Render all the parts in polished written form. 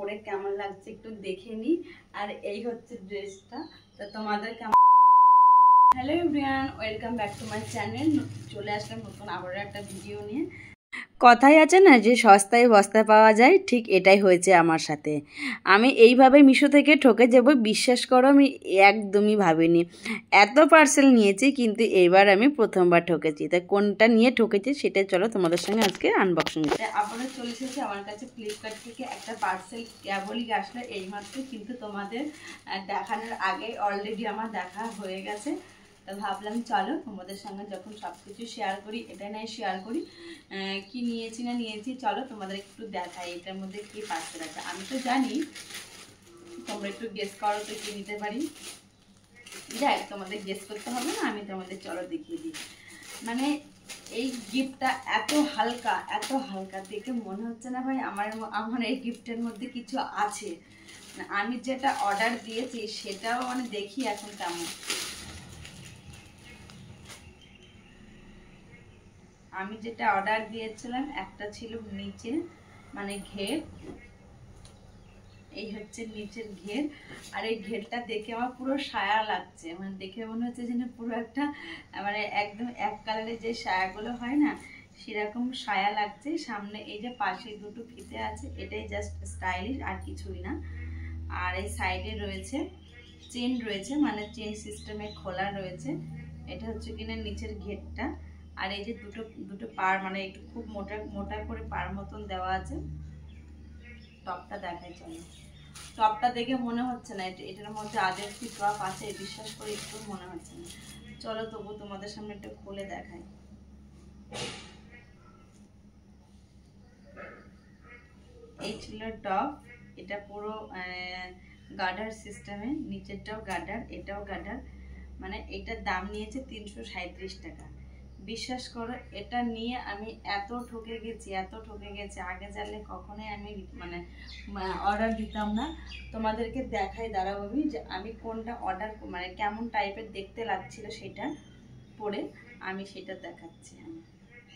পরে কেমন লাগছে একটু দেখে নি। আর এই হচ্ছে ড্রেসটা। তো তোমাদের কেমন। Hello everyone, welcome back to my channel. চলে আসলাম নতুন আবার একটা ভিডিও নিয়ে। কথাই আছে না যে সস্তায় বস্তা পাওয়া যায়, ঠিক এটাই হয়েছে আমার সাথে। আমি এইভাবে মিশো থেকে ঠকে যাব বিশ্বাস করো, আমি একদমই ভাবিনি। এত পার্সেল নিয়েছি কিন্তু এবার আমি প্রথমবার ঠকেছি। তাই কোনটা নিয়ে ঠকেছি সেটা চলো তোমাদের সঙ্গে আজকে আনবক্সিং করি। আবারও চলে এসেছে আমার কাছে ফ্লিপকার্ট থেকে একটা পার্সেল, কেবলই আসলে এইমাত্র, কিন্তু তোমাদের দেখানোর আগে অলরেডি আমার দেখা হয়ে গেছে। তো ভাবলাম চলো তোমাদের সঙ্গে যখন সব কিছু শেয়ার করি, এটা নয় শেয়ার করি কি নিয়েছি না নিয়েছি। চলো তোমাদের একটু দেখাই এটার মধ্যে কি পার্সেল আছে। আমি তো জানি, তোমরা একটু গেস করো তো কি নিতে পারি। যাই, তোমাদের গেস করতে হবে না, আমি তোমাদের চলো দেখিয়ে দিই। মানে এই গিফটটা এত হালকা, এত হালকা দেখে মনে হচ্ছে না ভাই আমার এই গিফটের মধ্যে কিছু আছে। আমি যেটা অর্ডার দিয়েছি সেটাও মানে দেখি এখন কেমন। আমি যেটা অর্ডার দিয়েছিলাম একটা ছিল নিচে মানে ঘের, এই হচ্ছে নিচের ঘের। আর এই ঘেরটা দেখে আমার পুরো সায়া লাগছে, মানে দেখে মনে হচ্ছে যেন পুরো একটা মানে একদম এক কালারের যে সায়াগুলো হয় না সেরকম সায়া লাগছে। সামনে এই যে পাশে দুটো ফিতে আছে, এটাই জাস্ট স্টাইলিশ আর কিছুই না। আর এই সাইডে রয়েছে চেন রয়েছে, মানে চেন সিস্টেমে খোলা রয়েছে। এটা হচ্ছে কিনা নিচের ঘেরটা। আর এই যে দুটো দুটো পার, মানে একটু খুব মোটা মোটা করে পার মতন দেওয়া আছে। টপটা দেখাই চলো। টপটা দেখে মনে হচ্ছে না এটার মধ্যে আদের কি টপ আছে, বিশ্বাস করে একটু মনে হচ্ছে না। চলো তবু তোমাদের সামনে একটু খুলে দেখাই। এই ছিল টপ। এটা পুরো গার্ডার সিস্টেমে, নিচেরটাও গার্ডার, এটাও গার্ডার। মানে এটার দাম নিয়েছে 337 টাকা। বিশ্বাস করো এটা নিয়ে আমি এত ঠকে গেছি, এত ঠকে গেছি। আগে জানলে কখনোই আমি মানে অর্ডার দিতাম না। তোমাদেরকে দেখাই দাঁড়াবো আমি যে আমি কোনটা অর্ডার, মানে কেমন টাইপের দেখতে লাগছিল সেটা পরে আমি সেটা দেখাচ্ছি। আমি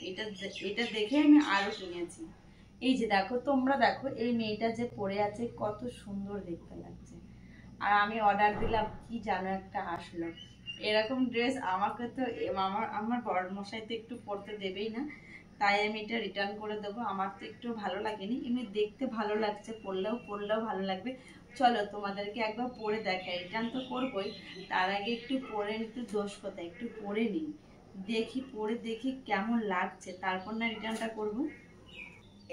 এটা এটা দেখে আমি আরও কিনেছি। এই যে দেখো, তোমরা দেখো এই মেয়েটা যে পরে আছে কত সুন্দর দেখতে লাগছে। আর আমি অর্ডার দিলাম কি জানো একটা আসলো এরকম ড্রেস। আমাকে তো আমার বড় মশাই তো একটু পরতে দেবেই না, তাই আমি এটা রিটার্ন করে দেবো। আমার তো একটু ভালো লাগেনি, এমনি দেখতে ভালো লাগছে, পরলেও ভালো লাগবে। চলো তোমাদেরকে একবার পরে দেখাই। রিটার্ন তো করবোই, তার আগে একটু পরে নিতে দোষ কোথায়, একটু পরে নিই, দেখি পরে দেখি কেমন লাগছে, তারপর না রিটার্নটা করবো।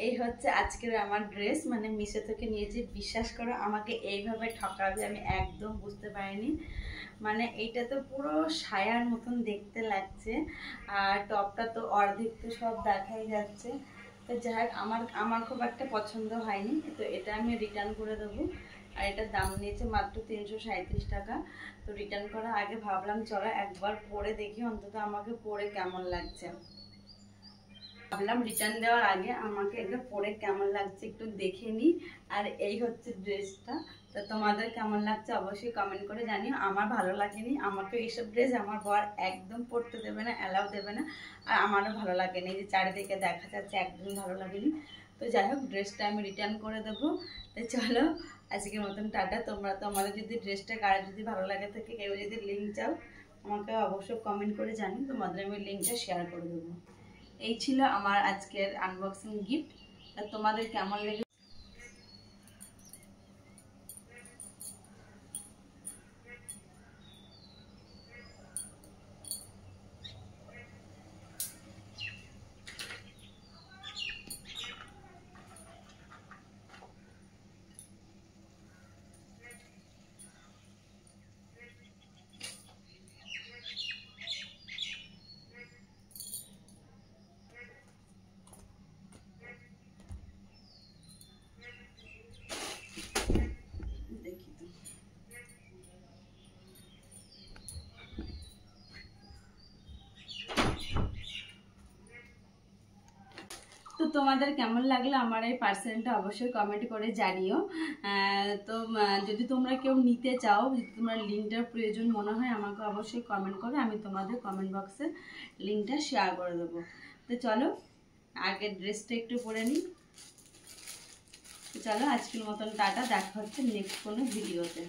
এই হচ্ছে আজকের আমার ড্রেস, মানে মিশো থেকে নিয়েছি। বিশ্বাস করো আমাকে এইভাবে ঠকাবে আমি একদম বুঝতে পারিনি। মানে এইটা তো পুরো সায়ার মতন দেখতে লাগছে, আর টপটা তো অর্ধেক তো সব দেখাই যাচ্ছে। তো যাই হোক, আমার খুব একটা পছন্দ হয়নি, তো এটা আমি রিটার্ন করে দেবো। আর এটার দাম নিয়েছে মাত্র 337 টাকা। তো রিটার্ন করার আগে ভাবলাম চলো একবার পরে দেখি অন্তত আমাকে পরে কেমন লাগছে। ভাবলাম রিটার্ন দেওয়ার আগে আমাকে একটু পরে কেমন লাগছে একটু দেখে নিই। আর এই হচ্ছে ড্রেসটা। তো তোমাদের কেমন লাগছে অবশ্যই কমেন্ট করে জানিও। আমার ভালো লাগেনি, আমাকে এইসব ড্রেস আমার বর একদম পরতে দেবে না, অ্যালাউ দেবে না। আর আমারও ভালো লাগেনি, এই যে চারিদিকে দেখা যাচ্ছে একদম ভালো লাগেনি। তো যাই হোক, ড্রেসটা আমি রিটার্ন করে দেবো। তো চলো আজকের মতন টাটা। তোমাদের যদি ড্রেসটা কারো যদি ভালো লাগে থাকে, কেউ যদি লিঙ্ক চাও আমাকে অবশ্যই কমেন্ট করে জানিও, তোমাদের আমি লিঙ্কটা শেয়ার করে দেবো। এই ছিল আমার আজকের আনবক্সিং গিফট। তোমাদের কেমন লেগেছে দেখি তো। তো তোমাদের কেমন লাগলো আমার এই পার্সেলটা অবশ্যই কমেন্ট করে জানিও। তো যদি তোমরা কেউ নিতে চাও, যদি তোমরা লিঙ্কটার প্রয়োজন মনে হয় আমাকে অবশ্যই কমেন্ট করো, আমি তোমাদের কমেন্ট বক্সে লিঙ্কটা শেয়ার করে দেবো। তো চলো আগে ড্রেসটা একটু পরে নিই। তো চলো আজকের মতন টাটা, দেখা হচ্ছে নেক্সট কোনো ভিডিওতে।